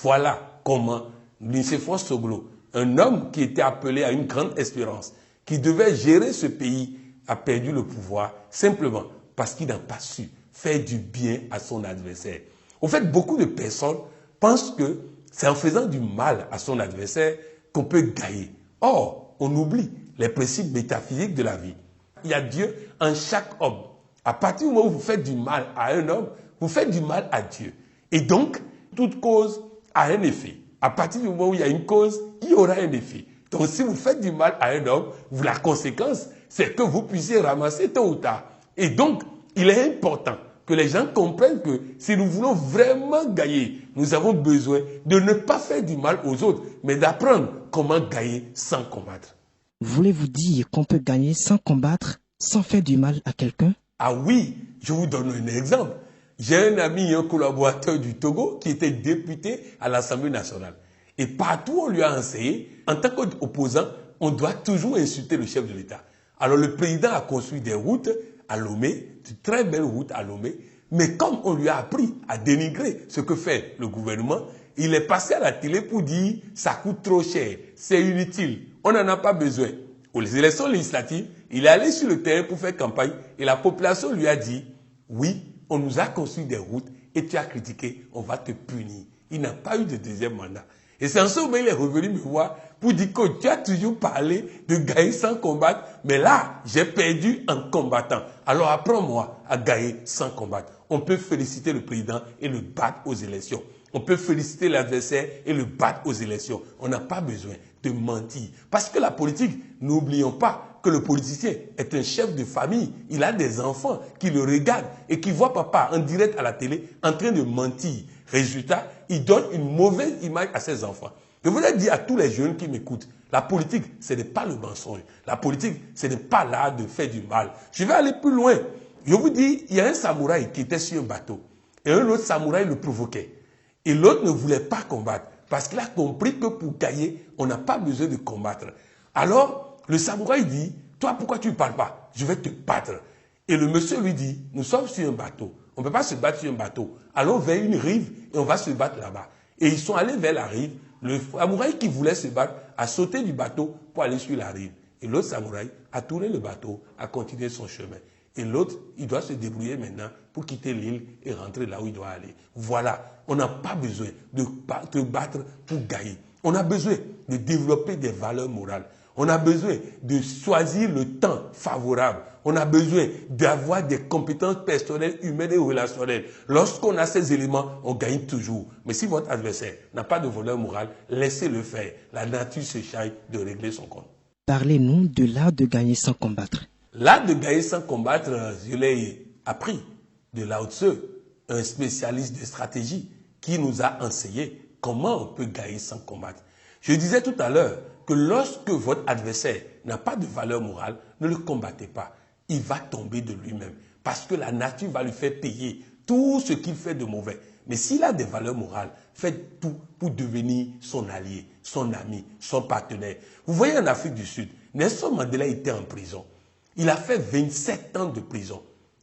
Voilà comment Nicéphore Soglo, un homme qui était appelé à une grande espérance, qui devait gérer ce pays, a perdu le pouvoir simplement parce qu'il n'a pas su faire du bien à son adversaire. Au fait, beaucoup de personnes pensent que c'est en faisant du mal à son adversaire qu'on peut gagner. Or, on oublie les principes métaphysiques de la vie. Il y a Dieu en chaque homme. À partir du moment où vous faites du mal à un homme, vous faites du mal à Dieu. Et donc, toute cause a un effet. À partir du moment où il y a une cause, il y aura un effet. Donc, si vous faites du mal à un homme, la conséquence, c'est que vous puissiez ramasser tôt ou tard. Et donc, il est important que les gens comprennent que si nous voulons vraiment gagner, nous avons besoin de ne pas faire du mal aux autres, mais d'apprendre comment gagner sans combattre. Voulez-vous dire qu'on peut gagner sans combattre, sans faire du mal à quelqu'un? Ah oui, je vous donne un exemple. J'ai un ami, un collaborateur du Togo qui était député à l'Assemblée nationale. Et partout, on lui a enseigné, en tant qu'opposant, on doit toujours insulter le chef de l'État. Alors le président a construit des routes à Lomé, de très belles routes à Lomé, mais comme on lui a appris à dénigrer ce que fait le gouvernement, il est passé à la télé pour dire « ça coûte trop cher, c'est inutile, on n'en a pas besoin ». Aux élections législatives, il est allé sur le terrain pour faire campagne et la population lui a dit « oui, on nous a construit des routes et tu as critiqué, on va te punir ». Il n'a pas eu de deuxième mandat. Et c'est en ce moment qu'il est revenu me voir pour dire que tu as toujours parlé de gagner sans combattre, mais là, j'ai perdu en combattant. Alors apprends-moi à gagner sans combattre. On peut féliciter le président et le battre aux élections. On peut féliciter l'adversaire et le battre aux élections. On n'a pas besoin de mentir. Parce que la politique, n'oublions pas que le politicien est un chef de famille. Il a des enfants qui le regardent et qui voient papa en direct à la télé en train de mentir. Résultat, il donne une mauvaise image à ses enfants. Je voudrais dire à tous les jeunes qui m'écoutent, la politique, ce n'est pas le mensonge. La politique, ce n'est pas l'art de faire du mal. Je vais aller plus loin. Je vous dis, il y a un samouraï qui était sur un bateau. Et un autre samouraï le provoquait. Et l'autre ne voulait pas combattre. Parce qu'il a compris que pour gagner, on n'a pas besoin de combattre. Alors, le samouraï dit, toi, pourquoi tu ne parles pas? Je vais te battre. Et le monsieur lui dit, nous sommes sur un bateau. On ne peut pas se battre sur un bateau. Allons vers une rive et on va se battre là-bas. Et ils sont allés vers la rive. Le samouraï qui voulait se battre a sauté du bateau pour aller sur la rive. Et l'autre samouraï a tourné le bateau, a continué son chemin. Et l'autre, il doit se débrouiller maintenant pour quitter l'île et rentrer là où il doit aller. Voilà, on n'a pas besoin de te battre pour gagner. On a besoin de développer des valeurs morales. On a besoin de choisir le temps favorable. On a besoin d'avoir des compétences personnelles, humaines et relationnelles. Lorsqu'on a ces éléments, on gagne toujours. Mais si votre adversaire n'a pas de valeur morale, laissez-le faire. La nature se charge de régler son compte. Parlez-nous de l'art de gagner sans combattre. L'art de gagner sans combattre, je l'ai appris de Lao Tzu, un spécialiste de stratégie qui nous a enseigné comment on peut gagner sans combattre. Je disais tout à l'heure que lorsque votre adversaire n'a pas de valeur morale, ne le combattez pas. Il va tomber de lui-même parce que la nature va lui faire payer tout ce qu'il fait de mauvais. Mais s'il a des valeurs morales, faites tout pour devenir son allié, son ami, son partenaire. Vous voyez en Afrique du Sud, Nelson Mandela était en prison. Il a fait 27 ans de prison.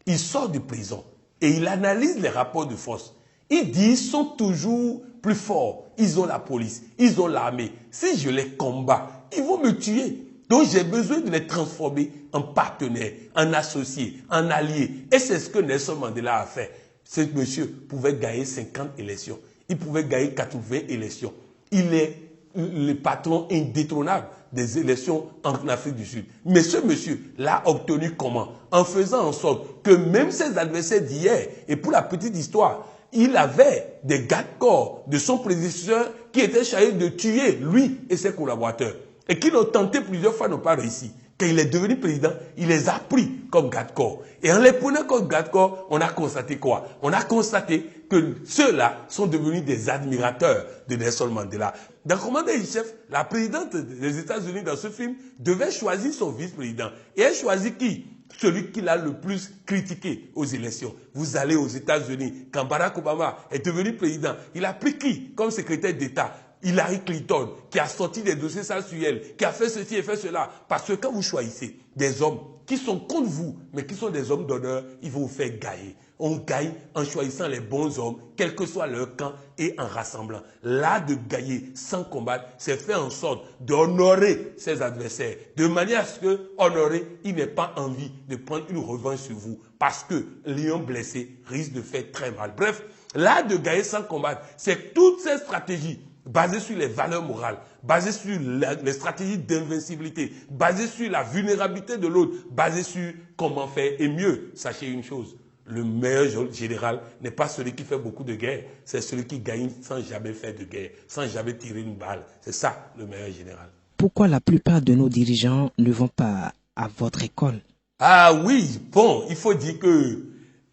Il sort de prison et il analyse les rapports de force. Il dit qu'ils sont toujours plus forts. Ils ont la police, ils ont l'armée. Si je les combats, ils vont me tuer. Donc j'ai besoin de les transformer en partenaires, en associés, en alliés. Et c'est ce que Nelson Mandela a fait. Ce monsieur pouvait gagner 50 élections. Il pouvait gagner 80 élections. Il est le patron indétrônable des élections en Afrique du Sud. Mais ce monsieur l'a obtenu comment? En faisant en sorte que même ses adversaires d'hier, et pour la petite histoire, il avait des gardes-corps de son prédécesseur qui étaient chargés de tuer lui et ses collaborateurs. Et qui l'ont tenté plusieurs fois, n'ont pas réussi. Quand il est devenu président, il les a pris comme garde-corps. Et en les prenant comme garde-corps, on a constaté quoi? On a constaté que ceux-là sont devenus des admirateurs de Nelson Mandela. Dans Commandant-in-chef, la présidente des États-Unis dans ce film devait choisir son vice-président. Et elle choisit qui? Celui qui l'a le plus critiqué aux élections. Vous allez aux États-Unis, quand Barack Obama est devenu président, il a pris qui comme secrétaire d'État? Hillary Clinton, qui a sorti des dossiers sales sur elle, qui a fait ceci et fait cela. Parce que quand vous choisissez des hommes qui sont contre vous, mais qui sont des hommes d'honneur, ils vont vous faire gagner. On gagne en choisissant les bons hommes, quel que soit leur camp, et en rassemblant. L'art de gagner sans combattre, c'est faire en sorte d'honorer ses adversaires, de manière à ce que, honorer, il n'ait pas envie de prendre une revanche sur vous, parce que lion blessé risque de faire très mal. Bref, l'art de gagner sans combattre, c'est toutes ces stratégies basées sur les valeurs morales, basées sur les stratégies d'invincibilité, basées sur la vulnérabilité de l'autre, basées sur comment faire. Et mieux, sachez une chose, le meilleur général n'est pas celui qui fait beaucoup de guerres, c'est celui qui gagne sans jamais faire de guerre, sans jamais tirer une balle. C'est ça le meilleur général. Pourquoi la plupart de nos dirigeants ne vont pas à votre école? Ah oui, bon, il faut dire que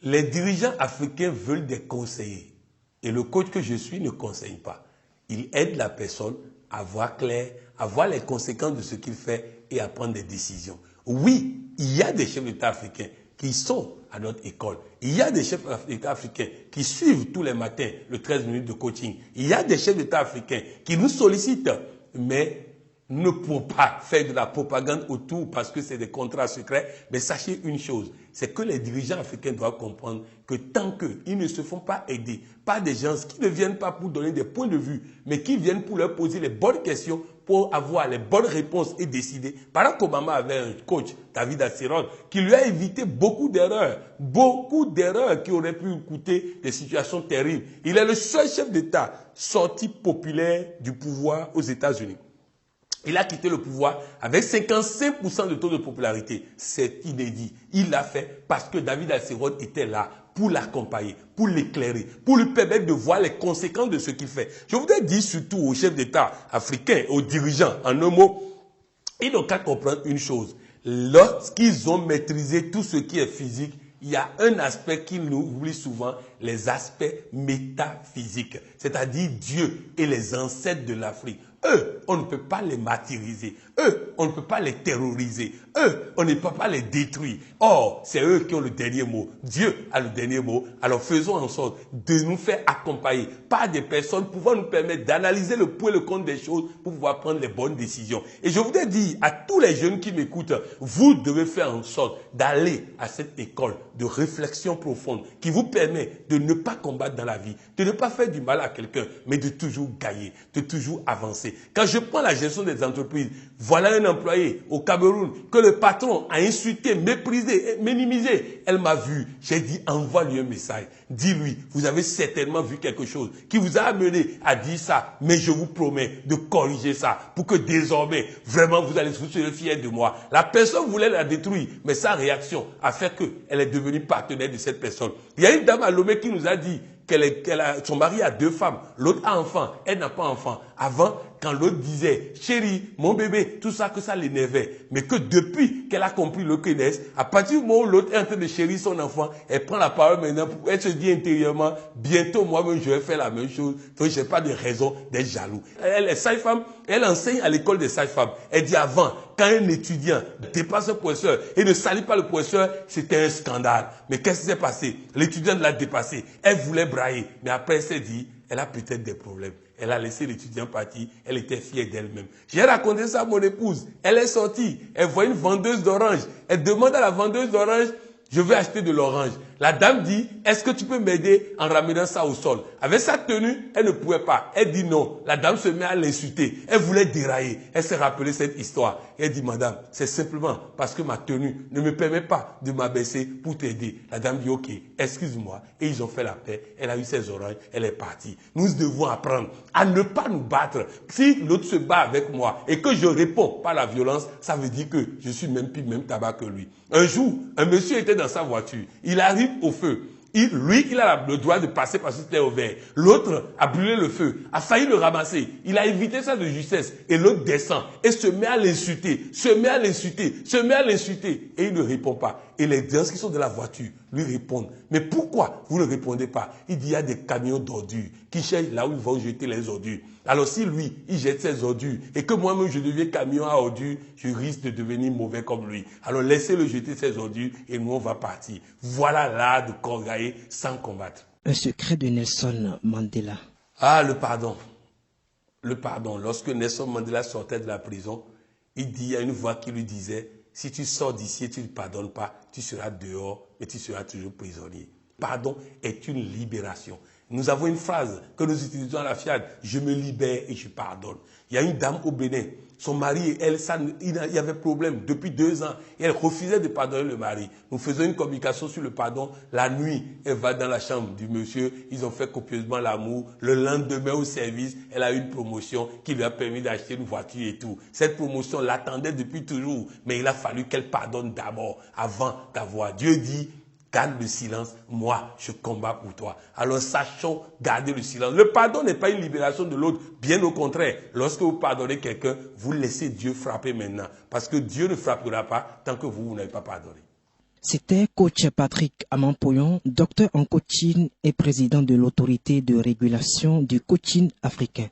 les dirigeants africains veulent des conseillers. Et le coach que je suis ne conseille pas. Il aide la personne à voir clair, à voir les conséquences de ce qu'il fait et à prendre des décisions. Oui, il y a des chefs d'État africains qui sont à notre école. Il y a des chefs d'État africains qui suivent tous les matins le 13 minutes de coaching. Il y a des chefs d'État africains qui nous sollicitent, mais nous ne pouvons pas faire de la propagande autour parce que c'est des contrats secrets. Mais sachez une chose, c'est que les dirigeants africains doivent comprendre que tant qu'ils ne se font pas aider par des gens qui ne viennent pas pour donner des points de vue, mais qui viennent pour leur poser les bonnes questions, pour avoir les bonnes réponses et décider. Barack Obama avait un coach, David Axelrod, qui lui a évité beaucoup d'erreurs qui auraient pu coûter des situations terribles. Il est le seul chef d'État sorti populaire du pouvoir aux États-Unis. Il a quitté le pouvoir avec 55% de taux de popularité. C'est inédit. Il l'a fait parce que David Axelrod était là pour l'accompagner, pour l'éclairer, pour lui permettre de voir les conséquences de ce qu'il fait. Je voudrais dire surtout aux chefs d'État africains, aux dirigeants, en un mot, ils n'ont qu'à comprendre une chose. Lorsqu'ils ont maîtrisé tout ce qui est physique, il y a un aspect qu'ils nous oublient souvent, les aspects métaphysiques, c'est-à-dire Dieu et les ancêtres de l'Afrique. Eux, on ne peut pas les martyriser. Eux, on ne peut pas les terroriser. Eux, on ne peut pas les détruire. Or, c'est eux qui ont le dernier mot. Dieu a le dernier mot. Alors faisons en sorte de nous faire accompagner par des personnes pouvant nous permettre d'analyser le pour et le contre des choses pour pouvoir prendre les bonnes décisions. Et je voudrais dire à tous les jeunes qui m'écoutent, vous devez faire en sorte d'aller à cette école de réflexion profonde qui vous permet de ne pas combattre dans la vie, de ne pas faire du mal à quelqu'un, mais de toujours gagner, de toujours avancer. Quand je prends la gestion des entreprises, voilà un employé au Cameroun que le patron a insulté, méprisé, minimisé. Elle m'a vu. J'ai dit, envoie-lui un message. Dis-lui, vous avez certainement vu quelque chose qui vous a amené à dire ça, mais je vous promets de corriger ça pour que désormais, vraiment, vous allez vous serez fiers de moi. La personne voulait la détruire, mais sa réaction a fait qu'elle est devenue partenaire de cette personne. Il y a une dame à Lomé qui nous a dit son mari a 2 femmes, l'autre a enfant, elle n'a pas enfant. Avant, quand l'autre disait, chérie, mon bébé, tout ça, que ça l'énervait. Mais que depuis qu'elle a compris le connaisse, à partir du moment où l'autre est en train de chérir son enfant, elle prend la parole maintenant, elle se dit intérieurement, bientôt moi-même je vais faire la même chose, donc je n'ai pas de raison d'être jaloux. Elle est sage-femme, elle enseigne à l'école des sages-femmes. Elle dit avant, quand un étudiant dépasse un professeur et ne salue pas le professeur, c'était un scandale. Mais qu'est-ce qui s'est passé? L'étudiant l'a dépassé. Elle voulait brailler, mais après elle s'est dit, elle a peut-être des problèmes. Elle a laissé l'étudiant partir, elle était fière d'elle-même. J'ai raconté ça à mon épouse. Elle est sortie, elle voit une vendeuse d'orange. Elle demande à la vendeuse d'orange, je veux acheter de l'orange. La dame dit, est-ce que tu peux m'aider en ramenant ça au sol? Avec sa tenue, elle ne pouvait pas. Elle dit non. La dame se met à l'insulter. Elle voulait dérailler. Elle s'est rappelée cette histoire. Elle dit, madame, c'est simplement parce que ma tenue ne me permet pas de m'abaisser pour t'aider. La dame dit, ok, excuse-moi. Et ils ont fait la paix. Elle a eu ses oranges. Elle est partie. Nous devons apprendre à ne pas nous battre. Si l'autre se bat avec moi et que je réponds par la violence, ça veut dire que je suis même plus même tabac que lui. Un jour, un monsieur était dans sa voiture. Il arrive au feu. Il a le droit de passer parce que c'était au vert. L'autre a brûlé le feu, a failli le ramasser. Il a évité ça de justesse. Et l'autre descend et se met à l'insulter, Et il ne répond pas. Et les gens qui sont dans la voiture lui répondent. Mais pourquoi vous ne répondez pas? Il dit, il y a des camions d'ordures qui cherchent là où ils vont jeter les ordures. Alors si lui, il jette ses ordures et que moi-même je deviens camion à ordures, je risque de devenir mauvais comme lui. Alors laissez-le jeter ses ordures et nous on va partir. Voilà l'art de gagner sans combattre. Un secret de Nelson Mandela. Ah, le pardon. Le pardon. Lorsque Nelson Mandela sortait de la prison, il y a une voix qui lui disait, si tu sors d'ici et tu ne pardonnes pas, tu seras dehors, mais tu seras toujours prisonnier. Pardon est une libération. Nous avons une phrase que nous utilisons à la FIAD, je me libère et je pardonne. Il y a une dame au Bénin, son mari et elle, il y avait problème depuis 2 ans. Et elle refusait de pardonner le mari. Nous faisons une communication sur le pardon. La nuit, elle va dans la chambre du monsieur. Ils ont fait copieusement l'amour. Le lendemain au service, elle a eu une promotion qui lui a permis d'acheter une voiture et tout. Cette promotion l'attendait depuis toujours. Mais il a fallu qu'elle pardonne d'abord, avant d'avoir. Dieu dit, garde le silence, moi je combats pour toi. Alors sachons garder le silence. Le pardon n'est pas une libération de l'autre, bien au contraire. Lorsque vous pardonnez quelqu'un, vous laissez Dieu frapper maintenant. Parce que Dieu ne frappera pas tant que vous n'avez pas pardonné. C'était coach Patrick Amampoyon, docteur en coaching et président de l'autorité de régulation du coaching africain.